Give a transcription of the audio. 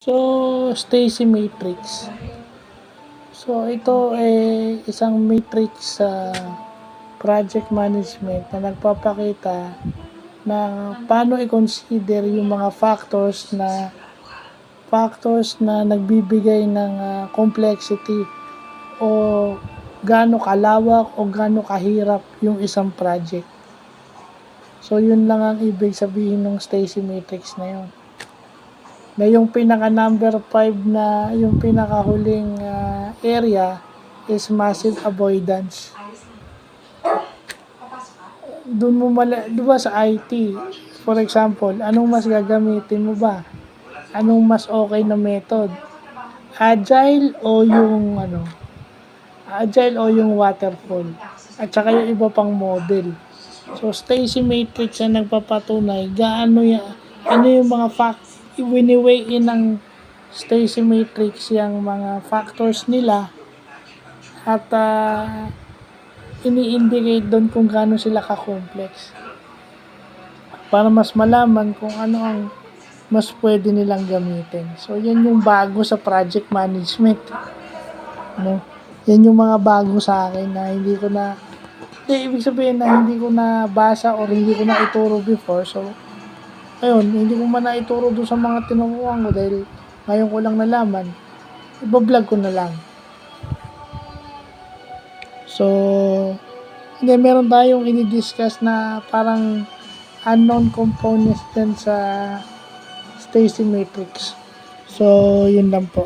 So, Stacy matrix. So, ito isang matrix sa project management na nagpapakita na paano i-consider yung mga factors na nagbibigay ng complexity o gaano kalawak o gaano kahirap yung isang project. So, yun lang ang ibig sabihin ng Stacy matrix na yun. Na yung pinaka number 5 na yung pinakahuling area is massive avoidance. Doon mo diba sa IT, for example, anong mas gagamitin mo ba? Anong mas okay na method? Agile o yung waterfall? At saka yung iba pang model. So, Stacy matrix na nagpapatunay ano yung mga wini-weigh in ng Stacy matrix yung mga factors nila at ini-indicate doon kung gaano sila ka-complex para mas malaman kung ano ang mas pwede nilang gamitin. So, yan yung bago sa project management. No? Yan yung mga bago sa akin na ibig sabihin na hindi ko na basa or hindi ko na ituro before. So, ayun, hindi ko man naituro doon sa mga tinuruan ko dahil ngayon ko lang nalaman. Iba-vlog ko na lang. So, hindi, meron tayong i-discuss na parang unknown components din sa Stacy matrix. So, yun lang po.